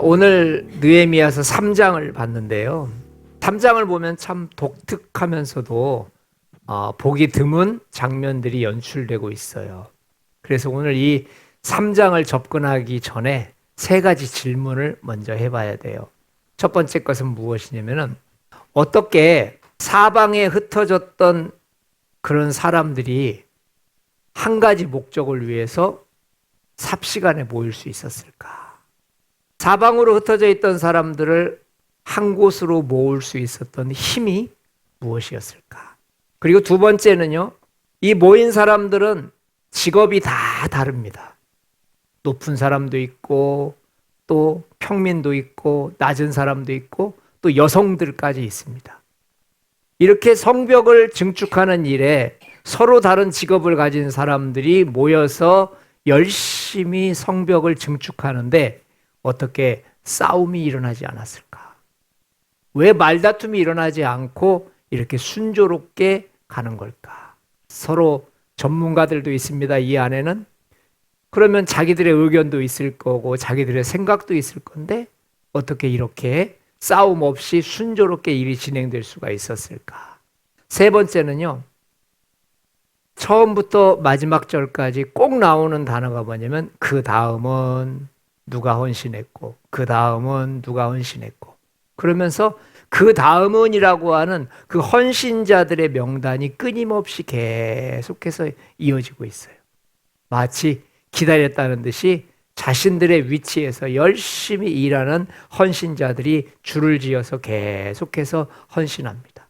오늘 느헤미야서 3장을 봤는데요. 3장을 보면 참 독특하면서도 보기 드문 장면들이 연출되고 있어요. 그래서 오늘 이 3장을 접근하기 전에 세 가지 질문을 먼저 해봐야 돼요. 첫 번째 것은 무엇이냐면은 어떻게 사방에 흩어졌던 그런 사람들이 한 가지 목적을 위해서 삽시간에 모일 수 있었을까? 사방으로 흩어져 있던 사람들을 한 곳으로 모을 수 있었던 힘이 무엇이었을까? 그리고 두 번째는요, 이 모인 사람들은 직업이 다 다릅니다. 높은 사람도 있고, 또 평민도 있고, 낮은 사람도 있고, 또 여성들까지 있습니다. 이렇게 성벽을 증축하는 일에 서로 다른 직업을 가진 사람들이 모여서 열심히 성벽을 증축하는데 어떻게 싸움이 일어나지 않았을까? 왜 말다툼이 일어나지 않고 이렇게 순조롭게 가는 걸까? 서로 전문가들도 있습니다. 이 안에는. 그러면 자기들의 의견도 있을 거고 자기들의 생각도 있을 건데 어떻게 이렇게 싸움 없이 순조롭게 일이 진행될 수가 있었을까? 세 번째는요. 처음부터 마지막 절까지 꼭 나오는 단어가 뭐냐면 그 다음은 누가 헌신했고 그 다음은 누가 헌신했고 그러면서 그 다음은이라고 하는 그 헌신자들의 명단이 끊임없이 계속해서 이어지고 있어요. 마치 기다렸다는 듯이 자신들의 위치에서 열심히 일하는 헌신자들이 줄을 지어서 계속해서 헌신합니다.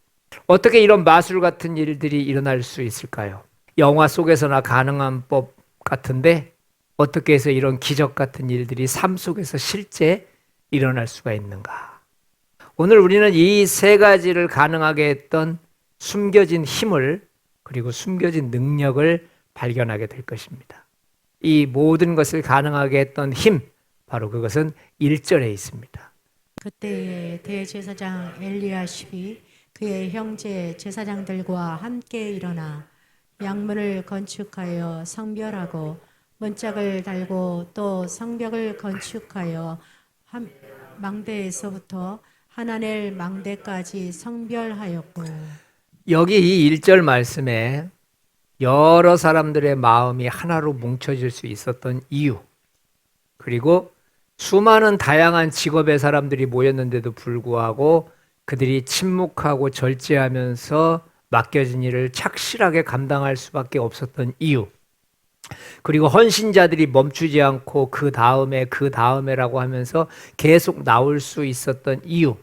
어떻게 이런 마술 같은 일들이 일어날 수 있을까요? 영화 속에서나 가능한 법 같은데 어떻게 해서 이런 기적 같은 일들이 삶 속에서 실제 일어날 수가 있는가? 오늘 우리는 이 세 가지를 가능하게 했던 숨겨진 힘을 그리고 숨겨진 능력을 발견하게 될 것입니다. 이 모든 것을 가능하게 했던 힘, 바로 그것은 1절에 있습니다. 그때에 대제사장 엘리야십이 그의 형제 제사장들과 함께 일어나 양문을 건축하여 성별하고 문짝을 달고 또 성벽을 건축하여 망대에서부터 하나넬 망대까지 성별하였고. 여기 이 1절 말씀에 여러 사람들의 마음이 하나로 뭉쳐질 수 있었던 이유, 그리고 수많은 다양한 직업의 사람들이 모였는데도 불구하고 그들이 침묵하고 절제하면서 맡겨진 일을 착실하게 감당할 수밖에 없었던 이유, 그리고 헌신자들이 멈추지 않고 그 다음에라고 하면서 계속 나올 수 있었던 이유,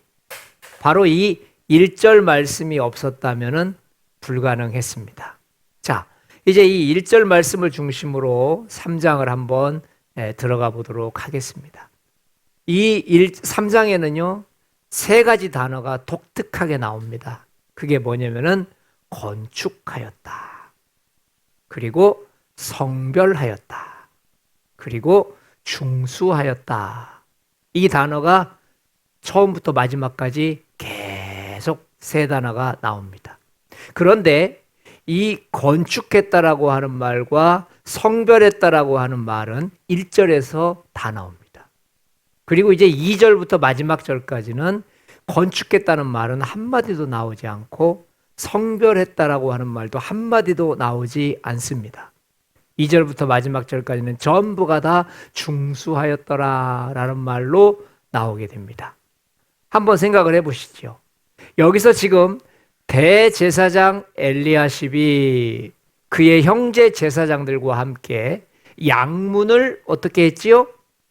바로 이 1절 말씀이 없었다면 불가능했습니다. 자, 이제 이 1절 말씀을 중심으로 3장을 한번 들어가 보도록 하겠습니다. 이 3장에는요, 세 가지 단어가 독특하게 나옵니다. 그게 뭐냐면은 건축하였다. 그리고 성별하였다. 그리고 중수하였다. 이 단어가 처음부터 마지막까지 계속 세 단어가 나옵니다. 그런데 이 건축했다라고 하는 말과 성별했다라고 하는 말은 1절에서 다 나옵니다. 그리고 이제 2절부터 마지막 절까지는 건축했다는 말은 한마디도 나오지 않고 성별했다라고 하는 말도 한마디도 나오지 않습니다. 2절부터 마지막 절까지는 전부가 다 중수하였더라라는 말로 나오게 됩니다. 한번 생각을 해보시죠. 여기서 지금 대제사장 엘리야십이 그의 형제 제사장들과 함께 양문을 어떻게 했지요?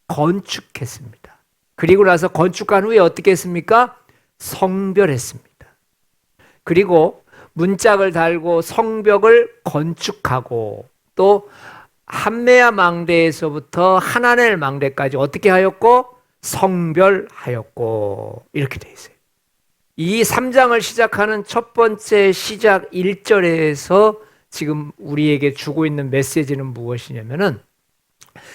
건축했습니다. 그리고 나서 건축한 후에 어떻게 했습니까? 성별했습니다. 그리고 문짝을 달고 성벽을 건축하고 또 함메야 망대에서부터 하나넬 망대까지 어떻게 하였고? 성별하였고 이렇게 되어 있어요. 이 3장을 시작하는 첫 번째 시작 1절에서 지금 우리에게 주고 있는 메시지는 무엇이냐면은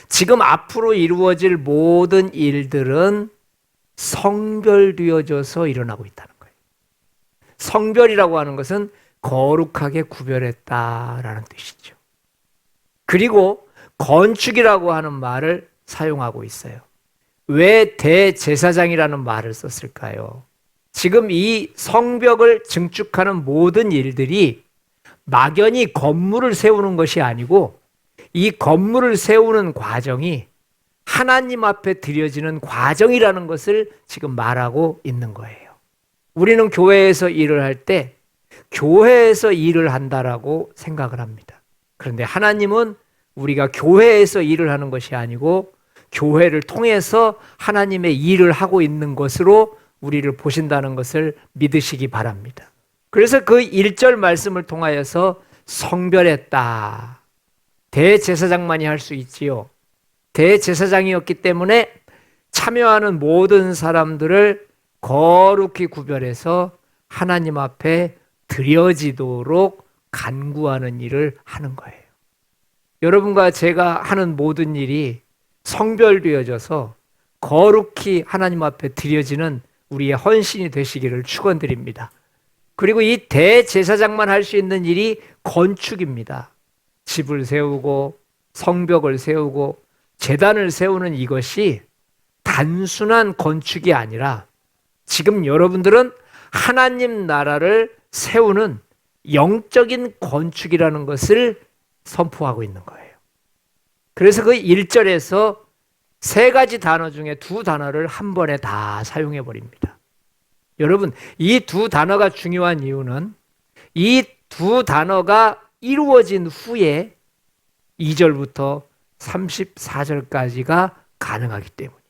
지금 앞으로 이루어질 모든 일들은 성별되어져서 일어나고 있다는 거예요. 성별이라고 하는 것은 거룩하게 구별했다라는 뜻이죠. 그리고 건축이라고 하는 말을 사용하고 있어요. 왜 대제사장이라는 말을 썼을까요? 지금 이 성벽을 증축하는 모든 일들이 막연히 건물을 세우는 것이 아니고 이 건물을 세우는 과정이 하나님 앞에 드려지는 과정이라는 것을 지금 말하고 있는 거예요. 우리는 교회에서 일을 할 때 교회에서 일을 한다라고 생각을 합니다. 그런데 하나님은 우리가 교회에서 일을 하는 것이 아니고 교회를 통해서 하나님의 일을 하고 있는 것으로 우리를 보신다는 것을 믿으시기 바랍니다. 그래서 그 1절 말씀을 통하여서 성별했다. 대제사장만이 할 수 있지요. 대제사장이었기 때문에 참여하는 모든 사람들을 거룩히 구별해서 하나님 앞에 드려지도록 간구하는 일을 하는 거예요. 여러분과 제가 하는 모든 일이 성별되어져서 거룩히 하나님 앞에 드려지는 우리의 헌신이 되시기를 축원드립니다. 그리고 이 대제사장만 할 수 있는 일이 건축입니다. 집을 세우고 성벽을 세우고 제단을 세우는 이것이 단순한 건축이 아니라 지금 여러분들은 하나님 나라를 세우는 영적인 건축이라는 것을 선포하고 있는 거예요. 그래서 그 1절에서 세 가지 단어 중에 두 단어를 한 번에 다 사용해 버립니다. 여러분, 이 두 단어가 중요한 이유는 이 두 단어가 이루어진 후에 2절부터 34절까지가 가능하기 때문이에요.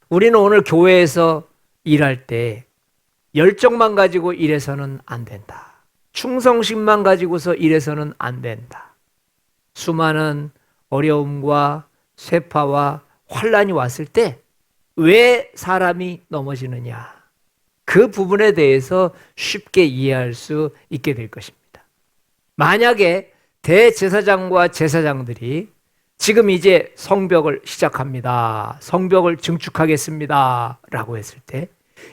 우리는 오늘 교회에서 일할 때 열정만 가지고 일해서는 안 된다. 충성심만 가지고서 일해서는 안 된다. 수많은 어려움과 쇠파와 환란이 왔을 때 왜 사람이 넘어지느냐? 그 부분에 대해서 쉽게 이해할 수 있게 될 것입니다. 만약에 대제사장과 제사장들이 지금 이제 성벽을 시작합니다. 성벽을 증축하겠습니다. 라고 했을 때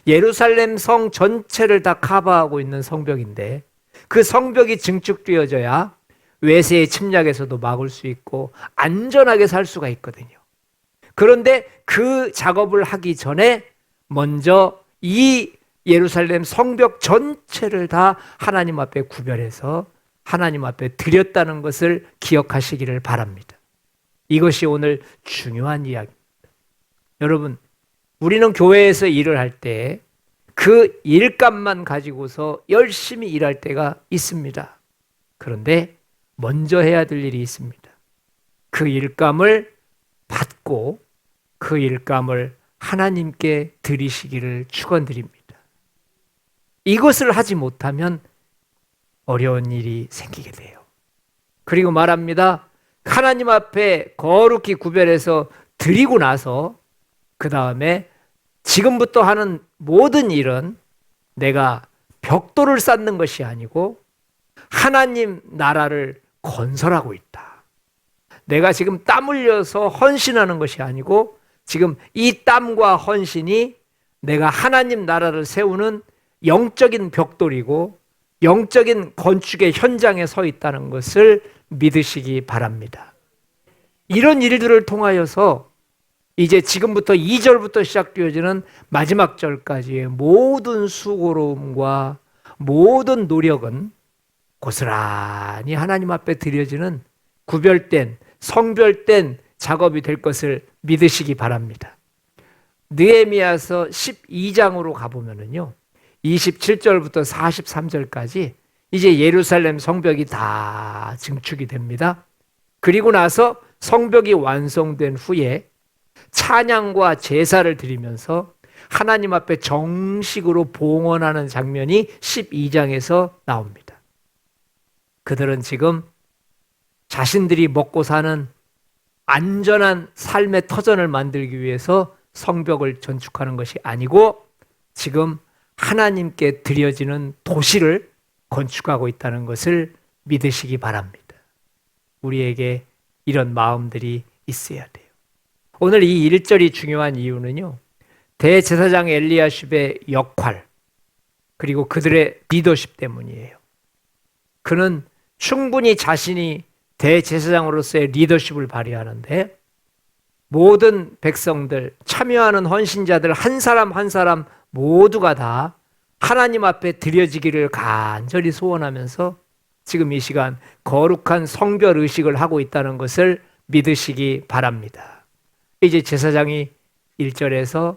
예루살렘 성 전체를 다 커버하고 있는 성벽인데 그 성벽이 증축되어져야 외세의 침략에서도 막을 수 있고 안전하게 살 수가 있거든요. 그런데 그 작업을 하기 전에 먼저 이 예루살렘 성벽 전체를 다 하나님 앞에 구별해서 하나님 앞에 드렸다는 것을 기억하시기를 바랍니다. 이것이 오늘 중요한 이야기입니다. 여러분, 우리는 교회에서 일을 할 때 그 일감만 가지고서 열심히 일할 때가 있습니다. 그런데 먼저 해야 될 일이 있습니다. 그 일감을 받고 그 일감을 하나님께 드리시기를 축원드립니다. 이것을 하지 못하면 어려운 일이 생기게 돼요. 그리고 말합니다. 하나님 앞에 거룩히 구별해서 드리고 나서 그 다음에 지금부터 하는 모든 일은 내가 벽돌을 쌓는 것이 아니고 하나님 나라를 건설하고 있다. 내가 지금 땀 흘려서 헌신하는 것이 아니고 지금 이 땀과 헌신이 내가 하나님 나라를 세우는 영적인 벽돌이고 영적인 건축의 현장에 서 있다는 것을 믿으시기 바랍니다. 이런 일들을 통하여서 이제 지금부터 2절부터 시작되어지는 마지막 절까지의 모든 수고로움과 모든 노력은 고스란히 하나님 앞에 드려지는 구별된 성별된 작업이 될 것을 믿으시기 바랍니다. 느헤미야서 12장으로 가보면은요 27절부터 43절까지 이제 예루살렘 성벽이 다 증축이 됩니다. 그리고 나서 성벽이 완성된 후에 찬양과 제사를 드리면서 하나님 앞에 정식으로 봉헌하는 장면이 12장에서 나옵니다. 그들은 지금 자신들이 먹고 사는 안전한 삶의 터전을 만들기 위해서 성벽을 건축하는 것이 아니고 지금 하나님께 드려지는 도시를 건축하고 있다는 것을 믿으시기 바랍니다. 우리에게 이런 마음들이 있어야 돼요. 오늘 이 1절이 중요한 이유는요. 대제사장 엘리야십의 역할 그리고 그들의 리더십 때문이에요. 그는 충분히 자신이 대제사장으로서의 리더십을 발휘하는데 모든 백성들, 참여하는 헌신자들 한 사람 한 사람 모두가 다 하나님 앞에 드려지기를 간절히 소원하면서 지금 이 시간 거룩한 성별 의식을 하고 있다는 것을 믿으시기 바랍니다. 이제 제사장이 1절에서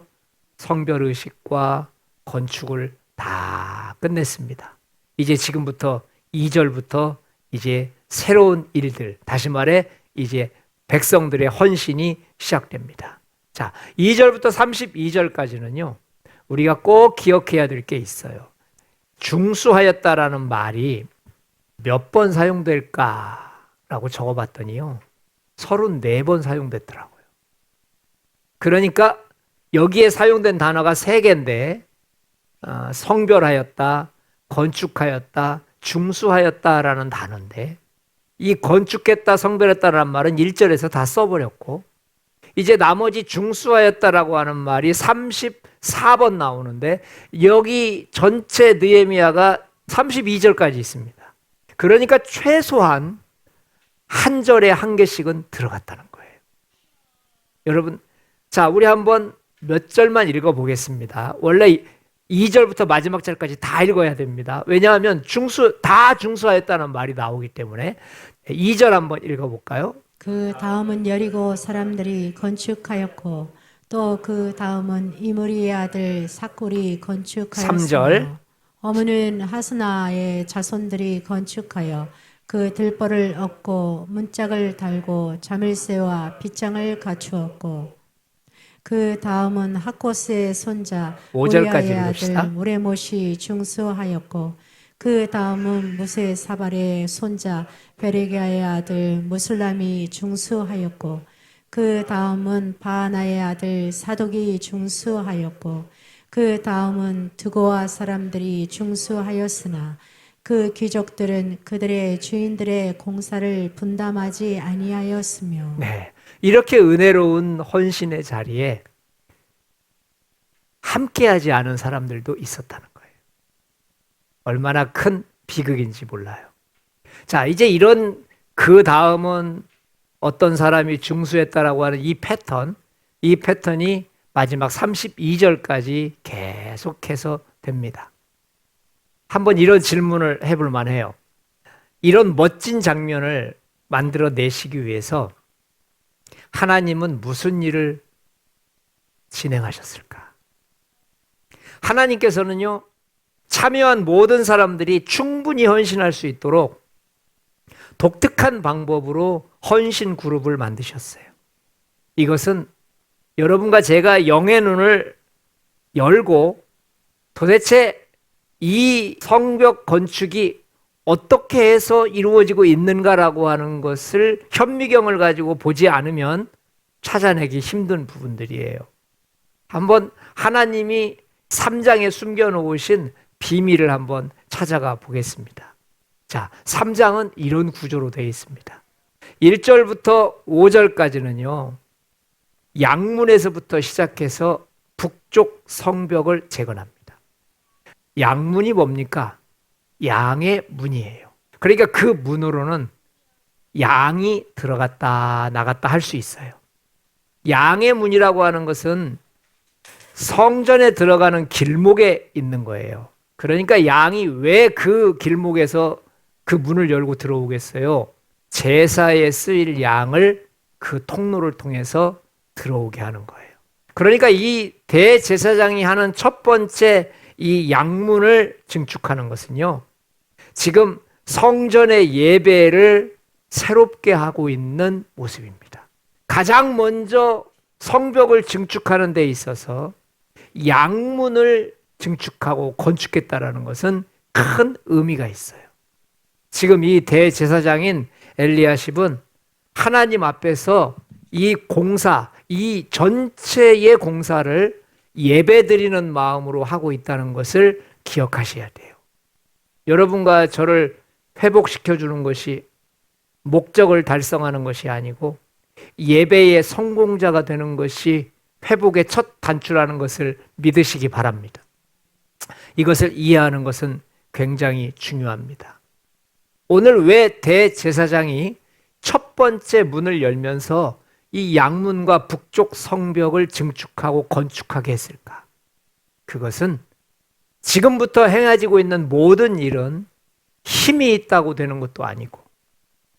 성별 의식과 건축을 다 끝냈습니다. 이제 지금부터 2절부터 이제 새로운 일들, 다시 말해 이제 백성들의 헌신이 시작됩니다. 자, 2절부터 32절까지는요. 우리가 꼭 기억해야 될 게 있어요. 중수하였다라는 말이 몇 번 사용될까라고 적어봤더니요. 34번 사용됐더라고요. 그러니까 여기에 사용된 단어가 3개인데 성별하였다, 건축하였다, 중수하였다라는 단어인데 이 건축했다, 성별했다라는 말은 1절에서 다 써버렸고 이제 나머지 중수하였다라고 하는 말이 34번 나오는데 여기 전체 느헤미야가 32절까지 있습니다. 그러니까 최소한 한 절에 한 개씩은 들어갔다는 거예요. 여러분, 자, 우리 한번 몇 절만 읽어보겠습니다. 원래 2절부터 마지막 절까지 다 읽어야 됩니다. 왜냐하면 다 중수하였다는 말이 나오기 때문에 2절 한번 읽어볼까요? 그 다음은 여리고 사람들이 건축하였고 또 그 다음은 이므리의 아들 삭굴이 건축하였으며 3절. 어머는 하스나의 자손들이 건축하여 그 들보를 얻고 문짝을 달고 자밀쇠와 빗장을 갖추었고 그 다음은 하코스의 손자 5절까지 우리아의 읽읍시다. 아들 무레못이 중수하였고 그 다음은 무세 사발의 손자 베레기야의 아들 무슬람이 중수하였고 그 다음은 바하나의 아들 사독이 중수하였고 그 다음은 드고아 사람들이 중수하였으나 그 귀족들은 그들의 주인들의 공사를 분담하지 아니하였으며 네, 이렇게 은혜로운 헌신의 자리에 함께하지 않은 사람들도 있었다는 거예요. 얼마나 큰 비극인지 몰라요. 자, 이제 이런 그 다음은 어떤 사람이 중수했다라고 하는 이 패턴이 마지막 32절까지 계속해서 됩니다. 한번 이런 질문을 해볼 만해요. 이런 멋진 장면을 만들어내시기 위해서 하나님은 무슨 일을 진행하셨을까? 하나님께서는요, 참여한 모든 사람들이 충분히 헌신할 수 있도록 독특한 방법으로 헌신 그룹을 만드셨어요. 이것은 여러분과 제가 영의 눈을 열고 도대체 이 성벽 건축이 어떻게 해서 이루어지고 있는가라고 하는 것을 현미경을 가지고 보지 않으면 찾아내기 힘든 부분들이에요. 한번 하나님이 3장에 숨겨놓으신 비밀을 한번 찾아가 보겠습니다. 자, 3장은 이런 구조로 되어 있습니다. 1절부터 5절까지는요. 양문에서부터 시작해서 북쪽 성벽을 재건합니다. 양문이 뭡니까? 양의 문이에요. 그러니까 그 문으로는 양이 들어갔다 나갔다 할 수 있어요. 양의 문이라고 하는 것은 성전에 들어가는 길목에 있는 거예요. 그러니까 양이 왜 그 길목에서 그 문을 열고 들어오겠어요? 제사에 쓰일 양을 그 통로를 통해서 들어오게 하는 거예요. 그러니까 이 대제사장이 하는 첫 번째 이 양문을 증축하는 것은요, 지금 성전의 예배를 새롭게 하고 있는 모습입니다. 가장 먼저 성벽을 증축하는 데 있어서 양문을 증축하고 건축했다라는 것은 큰 의미가 있어요. 지금 이 대제사장인 엘리야십은 하나님 앞에서 이 공사, 이 전체의 공사를 예배드리는 마음으로 하고 있다는 것을 기억하셔야 돼요. 여러분과 저를 회복시켜 주는 것이 목적을 달성하는 것이 아니고 예배의 성공자가 되는 것이 회복의 첫 단추라는 것을 믿으시기 바랍니다. 이것을 이해하는 것은 굉장히 중요합니다. 오늘 왜 대제사장이 첫 번째 문을 열면서 이 양문과 북쪽 성벽을 증축하고 건축하게 했을까? 그것은 지금부터 행해지고 있는 모든 일은 힘이 있다고 되는 것도 아니고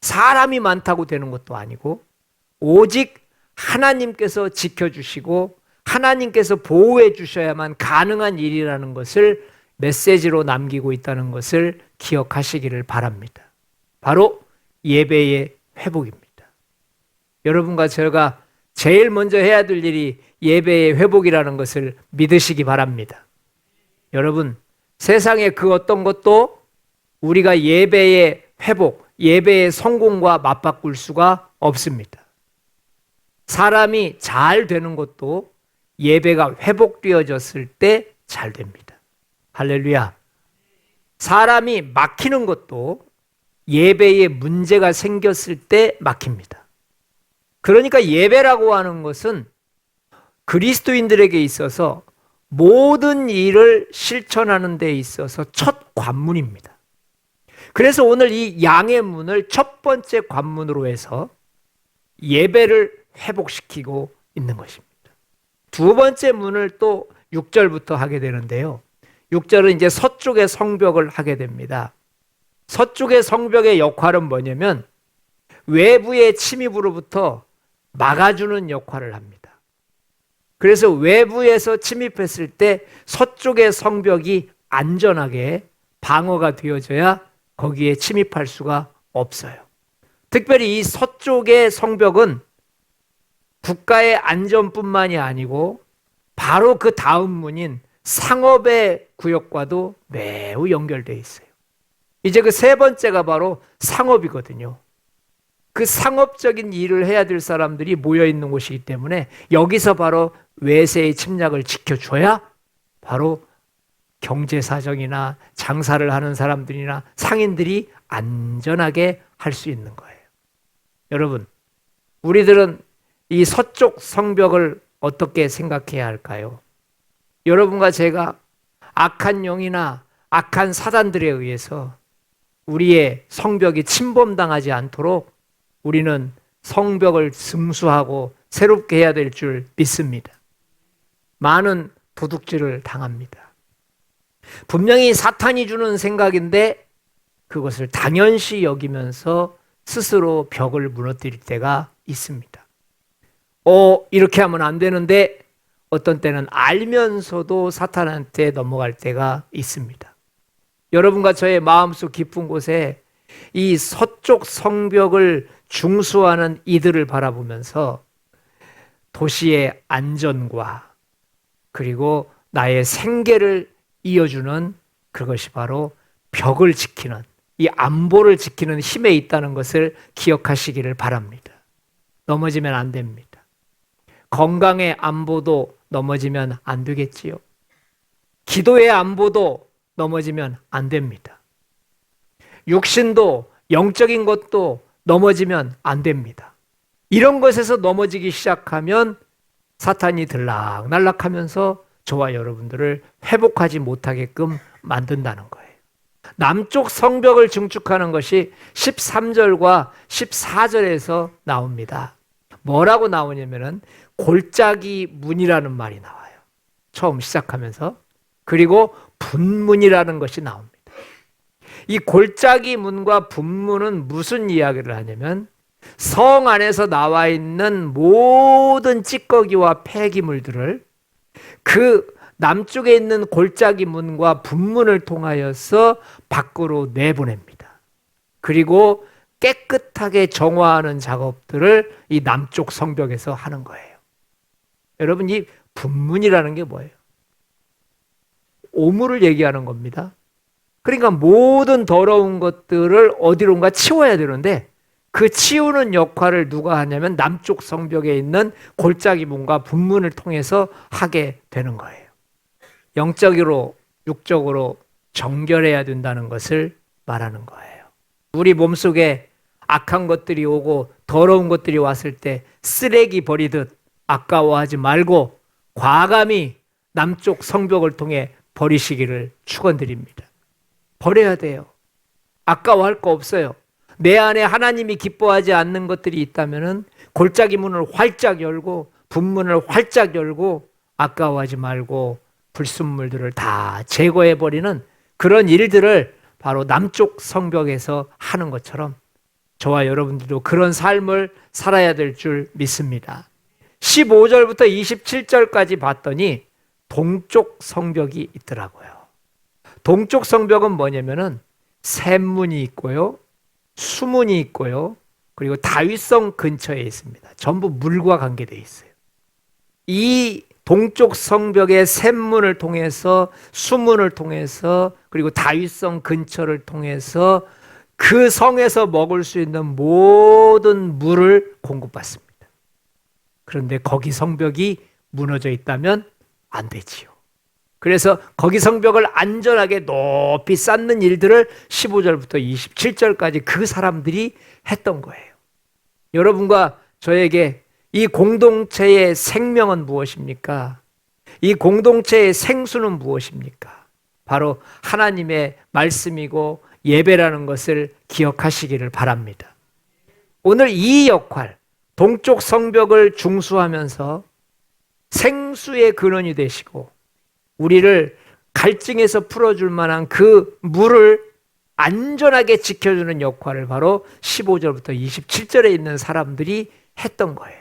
사람이 많다고 되는 것도 아니고 오직 하나님께서 지켜주시고 하나님께서 보호해 주셔야만 가능한 일이라는 것을 메시지로 남기고 있다는 것을 기억하시기를 바랍니다. 바로 예배의 회복입니다. 여러분과 제가 제일 먼저 해야 될 일이 예배의 회복이라는 것을 믿으시기 바랍니다. 여러분, 세상의 그 어떤 것도 우리가 예배의 회복, 예배의 성공과 맞바꿀 수가 없습니다. 사람이 잘 되는 것도 예배가 회복되어졌을 때 잘 됩니다. 할렐루야. 사람이 막히는 것도 예배에 문제가 생겼을 때 막힙니다. 그러니까 예배라고 하는 것은 그리스도인들에게 있어서 모든 일을 실천하는 데 있어서 첫 관문입니다. 그래서 오늘 이 양의 문을 첫 번째 관문으로 해서 예배를 회복시키고 있는 것입니다. 두 번째 문을 또 6절부터 하게 되는데요. 6절은 이제 서쪽의 성벽을 하게 됩니다. 서쪽의 성벽의 역할은 뭐냐면 외부의 침입으로부터 막아주는 역할을 합니다. 그래서 외부에서 침입했을 때 서쪽의 성벽이 안전하게 방어가 되어져야 거기에 침입할 수가 없어요. 특별히 이 서쪽의 성벽은 국가의 안전뿐만이 아니고 바로 그 다음 문인 상업의 구역과도 매우 연결되어 있어요. 이제 그 세 번째가 바로 상업이거든요. 그 상업적인 일을 해야 될 사람들이 모여 있는 곳이기 때문에 여기서 바로 외세의 침략을 지켜줘야 바로 경제사정이나 장사를 하는 사람들이나 상인들이 안전하게 할 수 있는 거예요. 여러분, 우리들은 이 서쪽 성벽을 어떻게 생각해야 할까요? 여러분과 제가 악한 영이나 악한 사단들에 의해서 우리의 성벽이 침범당하지 않도록 우리는 성벽을 승수하고 새롭게 해야 될 줄 믿습니다. 많은 도둑질을 당합니다. 분명히 사탄이 주는 생각인데 그것을 당연시 여기면서 스스로 벽을 무너뜨릴 때가 있습니다. 이렇게 하면 안 되는데 어떤 때는 알면서도 사탄한테 넘어갈 때가 있습니다. 여러분과 저의 마음속 깊은 곳에 이 서쪽 성벽을 중수하는 이들을 바라보면서 도시의 안전과 그리고 나의 생계를 이어주는 그것이 바로 벽을 지키는 이 안보를 지키는 힘에 있다는 것을 기억하시기를 바랍니다. 넘어지면 안 됩니다. 건강의 안보도 넘어지면 안 되겠지요. 기도의 안보도 넘어지면 안 됩니다. 육신도 영적인 것도 넘어지면 안 됩니다. 이런 것에서 넘어지기 시작하면 사탄이 들락날락하면서 저와 여러분들을 회복하지 못하게끔 만든다는 거예요. 남쪽 성벽을 증축하는 것이 13절과 14절에서 나옵니다. 뭐라고 나오냐면은 골짜기 문이라는 말이 나와요. 처음 시작하면서. 그리고 분문이라는 것이 나옵니다. 이 골짜기 문과 분문은 무슨 이야기를 하냐면 성 안에서 나와 있는 모든 찌꺼기와 폐기물들을 그 남쪽에 있는 골짜기 문과 분문을 통하여서 밖으로 내보냅니다. 그리고 깨끗하게 정화하는 작업들을 이 남쪽 성벽에서 하는 거예요. 여러분, 이 분문이라는 게 뭐예요? 오물을 얘기하는 겁니다. 그러니까 모든 더러운 것들을 어디론가 치워야 되는데 그 치우는 역할을 누가 하냐면 남쪽 성벽에 있는 골짜기 문과 분문을 통해서 하게 되는 거예요. 영적으로 육적으로 정결해야 된다는 것을 말하는 거예요. 우리 몸속에 악한 것들이 오고 더러운 것들이 왔을 때 쓰레기 버리듯 아까워하지 말고 과감히 남쪽 성벽을 통해 버리시기를 축원드립니다. 버려야 돼요. 아까워할 거 없어요. 내 안에 하나님이 기뻐하지 않는 것들이 있다면은 골짜기 문을 활짝 열고 분문을 활짝 열고 아까워하지 말고 불순물들을 다 제거해 버리는 그런 일들을 바로 남쪽 성벽에서 하는 것처럼 저와 여러분들도 그런 삶을 살아야 될 줄 믿습니다. 15절부터 27절까지 봤더니 동쪽 성벽이 있더라고요. 동쪽 성벽은 뭐냐면은 샘문이 있고요, 수문이 있고요, 그리고 다윗성 근처에 있습니다. 전부 물과 관계되어 있어요. 이 동쪽 성벽의 샘문을 통해서, 수문을 통해서, 그리고 다윗성 근처를 통해서 그 성에서 먹을 수 있는 모든 물을 공급받습니다. 그런데 거기 성벽이 무너져 있다면 안 되지요. 그래서 거기 성벽을 안전하게 높이 쌓는 일들을 15절부터 27절까지 그 사람들이 했던 거예요. 여러분과 저에게 이 공동체의 생명은 무엇입니까? 이 공동체의 생수는 무엇입니까? 바로 하나님의 말씀이고 예배라는 것을 기억하시기를 바랍니다. 오늘 이 역할, 동쪽 성벽을 중수하면서 생수의 근원이 되시고 우리를 갈증에서 풀어줄 만한 그 물을 안전하게 지켜주는 역할을 바로 15절부터 27절에 있는 사람들이 했던 거예요.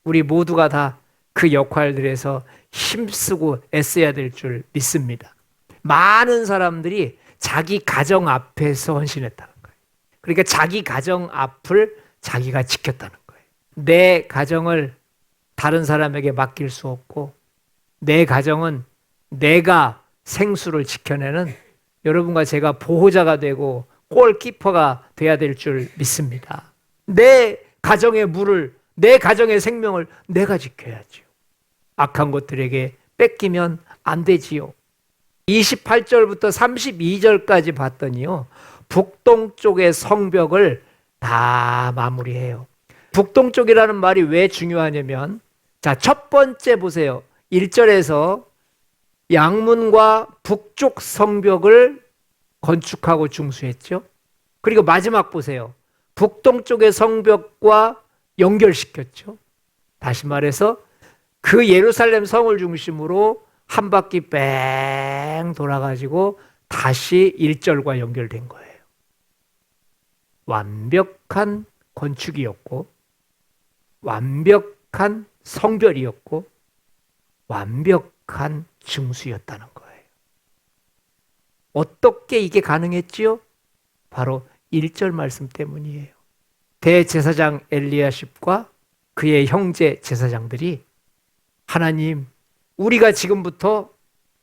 우리 모두가 다 그 역할들에서 힘쓰고 애써야 될 줄 믿습니다. 많은 사람들이 자기 가정 앞에서 헌신했다는 거예요. 그러니까 자기 가정 앞을 자기가 지켰다는 거예요. 내 가정을 다른 사람에게 맡길 수 없고 내 가정은 내가 생수를 지켜내는 여러분과 제가 보호자가 되고 골키퍼가 돼야 될 줄 믿습니다. 내 가정의 물을, 내 가정의 생명을 내가 지켜야지요. 악한 것들에게 뺏기면 안 되지요. 28절부터 32절까지 봤더니요, 북동쪽의 성벽을 다 마무리해요. 북동쪽이라는 말이 왜 중요하냐면, 자, 첫 번째 보세요. 1절에서 양문과 북쪽 성벽을 건축하고 중수했죠. 그리고 마지막 보세요. 북동쪽의 성벽과 연결시켰죠. 다시 말해서 그 예루살렘 성을 중심으로 한 바퀴 뺑 돌아가지고 다시 1절과 연결된 거예요. 완벽한 건축이었고 완벽한 성별이었고 완벽한 증수였다는 거예요. 어떻게 이게 가능했지요? 바로 1절 말씀 때문이에요. 대제사장 엘리야십과 그의 형제 제사장들이 하나님, 우리가 지금부터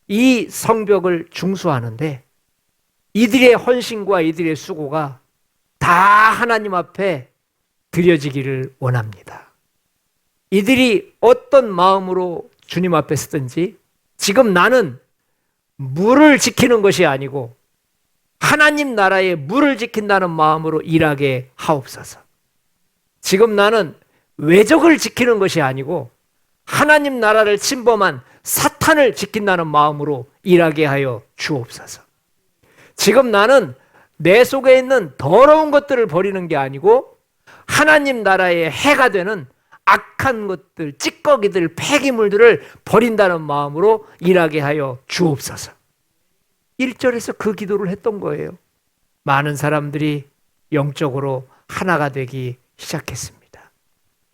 이 성벽을 중수하는데 이들의 헌신과 이들의 수고가 다 하나님 앞에 드려지기를 원합니다. 이들이 어떤 마음으로 주님 앞에 서든지 지금 나는 물을 지키는 것이 아니고 하나님 나라의 물을 지킨다는 마음으로 일하게 하옵소서. 지금 나는 외적을 지키는 것이 아니고 하나님 나라를 침범한 사탄을 지킨다는 마음으로 일하게 하여 주옵소서. 지금 나는 내 속에 있는 더러운 것들을 버리는 게 아니고 하나님 나라의 해가 되는 악한 것들, 찌꺼기들, 폐기물들을 버린다는 마음으로 일하게 하여 주옵소서. 1절에서 그 기도를 했던 거예요. 많은 사람들이 영적으로 하나가 되기 시작했습니다.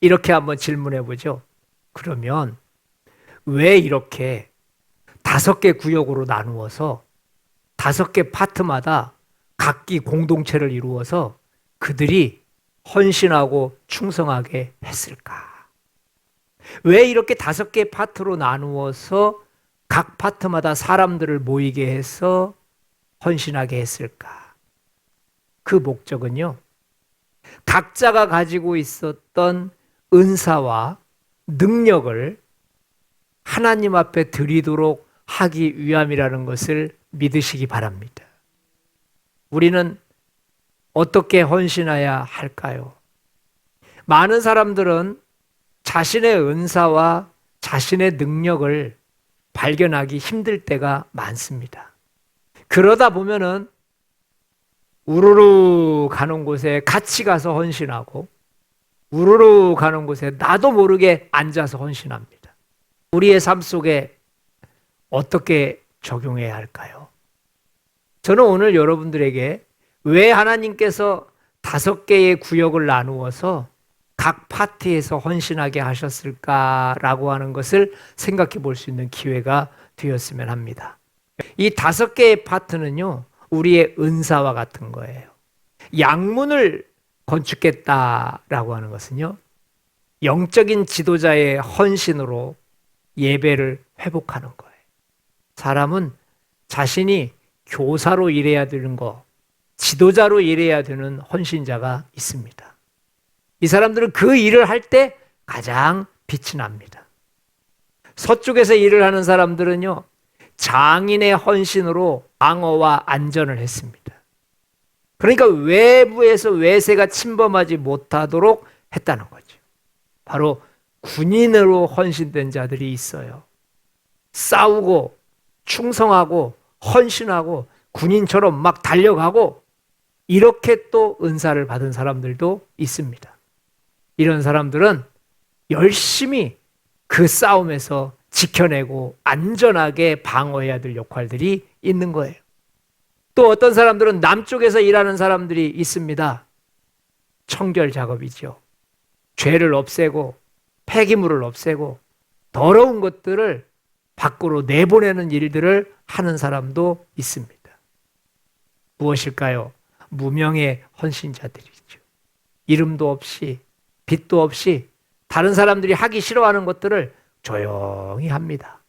이렇게 한번 질문해 보죠. 그러면 왜 이렇게 5개 구역으로 나누어서 5개 파트마다 각기 공동체를 이루어서 그들이 헌신하고 충성하게 했을까? 왜 이렇게 5개 파트로 나누어서 각 파트마다 사람들을 모이게 해서 헌신하게 했을까? 그 목적은요, 각자가 가지고 있었던 은사와 능력을 하나님 앞에 드리도록 하기 위함이라는 것을 믿으시기 바랍니다. 우리는 어떻게 헌신해야 할까요? 많은 사람들은 자신의 은사와 자신의 능력을 발견하기 힘들 때가 많습니다. 그러다 보면은 우르르 가는 곳에 같이 가서 헌신하고 우르르 가는 곳에 나도 모르게 앉아서 헌신합니다. 우리의 삶 속에 어떻게 적용해야 할까요? 저는 오늘 여러분들에게 왜 하나님께서 5개의 구역을 나누어서 각 파트에서 헌신하게 하셨을까라고 하는 것을 생각해 볼 수 있는 기회가 되었으면 합니다. 이 5개의 파트는요, 우리의 은사와 같은 거예요. 양문을 건축했다라고 하는 것은요, 영적인 지도자의 헌신으로 예배를 회복하는 거예요. 사람은 자신이 교사로 일해야 되는 거, 지도자로 일해야 되는 헌신자가 있습니다. 이 사람들은 그 일을 할 때 가장 빛이 납니다. 서쪽에서 일을 하는 사람들은요, 장인의 헌신으로 방어와 안전을 했습니다. 그러니까 외부에서 외세가 침범하지 못하도록 했다는 거죠. 바로 군인으로 헌신된 자들이 있어요. 싸우고 충성하고 헌신하고 군인처럼 막 달려가고 이렇게 또 은사를 받은 사람들도 있습니다. 이런 사람들은 열심히 그 싸움에서 지켜내고 안전하게 방어해야 될 역할들이 있는 거예요. 또 어떤 사람들은 남쪽에서 일하는 사람들이 있습니다. 청결 작업이죠. 죄를 없애고 폐기물을 없애고 더러운 것들을 밖으로 내보내는 일들을 하는 사람도 있습니다. 무엇일까요? 무명의 헌신자들이죠. 이름도 없이 빛도 없이 다른 사람들이 하기 싫어하는 것들을 조용히 합니다.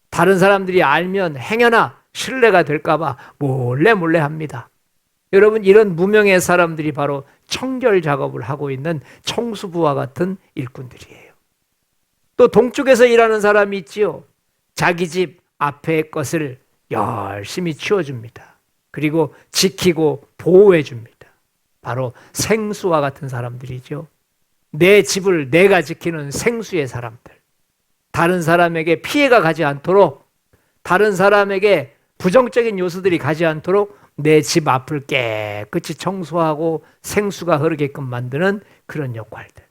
다른 사람들이 알면 행여나 신뢰가 될까 봐 몰래 합니다. 여러분, 이런 무명의 사람들이 바로 청결 작업을 하고 있는 청수부와 같은 일꾼들이에요. 또 동쪽에서 일하는 사람이 있지요. 자기 집 앞의 것을 열심히 치워줍니다. 그리고 지키고 보호해줍니다. 바로 생수와 같은 사람들이죠. 내 집을 내가 지키는 생수의 사람들. 다른 사람에게 피해가 가지 않도록, 다른 사람에게 부정적인 요소들이 가지 않도록 내 집 앞을 깨끗이 청소하고 생수가 흐르게끔 만드는 그런 역할들.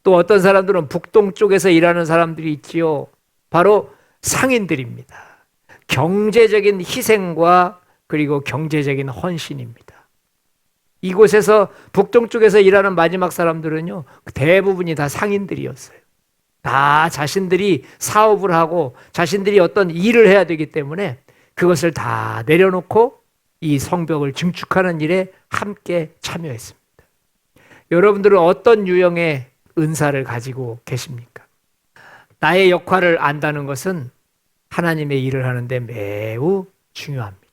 또 어떤 사람들은 북동쪽에서 일하는 사람들이 있지요. 바로 상인들입니다. 경제적인 희생과 그리고 경제적인 헌신입니다. 이곳에서 북동쪽에서 일하는 마지막 사람들은요, 대부분이 다 상인들이었어요. 다 자신들이 사업을 하고 자신들이 어떤 일을 해야 되기 때문에 그것을 다 내려놓고 이 성벽을 증축하는 일에 함께 참여했습니다. 여러분들은 어떤 유형의 은사를 가지고 계십니까? 나의 역할을 안다는 것은 하나님의 일을 하는데 매우 중요합니다.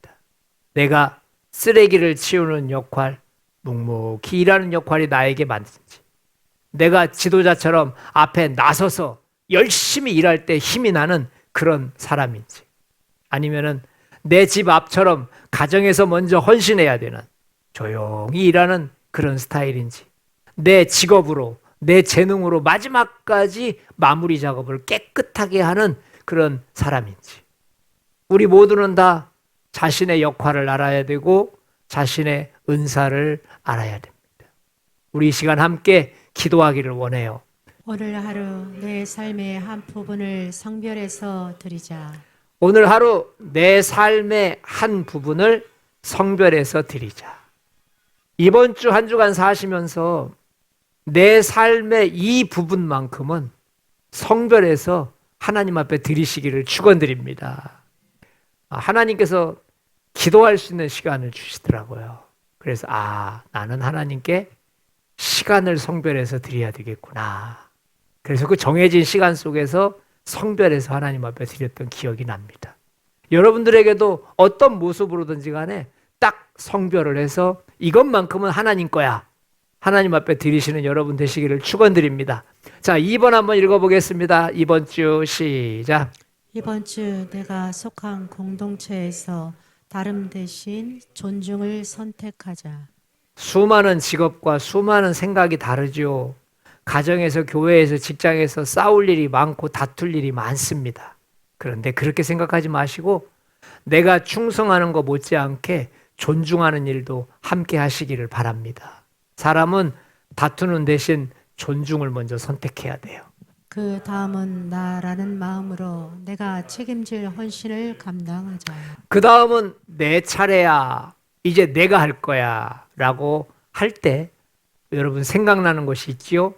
내가 쓰레기를 치우는 역할, 묵묵히 일하는 역할이 나에게 맞는지, 내가 지도자처럼 앞에 나서서 열심히 일할 때 힘이 나는 그런 사람인지, 아니면은 내 집 앞처럼 가정에서 먼저 헌신해야 되는 조용히 일하는 그런 스타일인지, 내 직업으로 내 재능으로 마지막까지 마무리 작업을 깨끗하게 하는 그런 사람인지, 우리 모두는 다 자신의 역할을 알아야 되고 자신의 은사를 알아야 됩니다. 우리 이 시간 함께 기도하기를 원해요. 오늘 하루 내 삶의 한 부분을 성별해서 드리자. 오늘 하루 내 삶의 한 부분을 성별해서 드리자. 이번 주 한 주간 사시면서 내 삶의 이 부분만큼은 성별해서 하나님 앞에 드리시기를 축원드립니다. 하나님께서 기도할 수 있는 시간을 주시더라고요. 그래서 나는 하나님께 시간을 성별해서 드려야 되겠구나. 그래서 그 정해진 시간 속에서 성별해서 하나님 앞에 드렸던 기억이 납니다. 여러분들에게도 어떤 모습으로든지 간에 딱 성별을 해서 이것만큼은 하나님 거야. 하나님 앞에 드리시는 여러분 되시기를 축원드립니다. 자, 2번 한번 읽어보겠습니다. 2번 주 시작. 이번 주 내가 속한 공동체에서 다름 대신 존중을 선택하자. 수많은 직업과 수많은 생각이 다르죠. 가정에서, 교회에서, 직장에서 싸울 일이 많고 다툴 일이 많습니다. 그런데 그렇게 생각하지 마시고 내가 충성하는 것 못지않게 존중하는 일도 함께 하시기를 바랍니다. 사람은 다투는 대신 존중을 먼저 선택해야 돼요. 그 다음은 나라는 마음으로 내가 책임질 헌신을 감당하자. 그 다음은 내 차례야. 이제 내가 할 거야. 라고 할 때 여러분 생각나는 것이 있지요?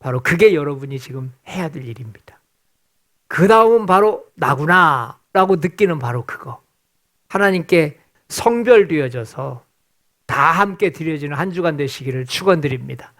바로 그게 여러분이 지금 해야 될 일입니다. 그 다음은 바로 나구나. 라고 느끼는 바로 그거. 하나님께 성별되어져서 다 함께 드려지는 한 주간 되시기를 축원드립니다.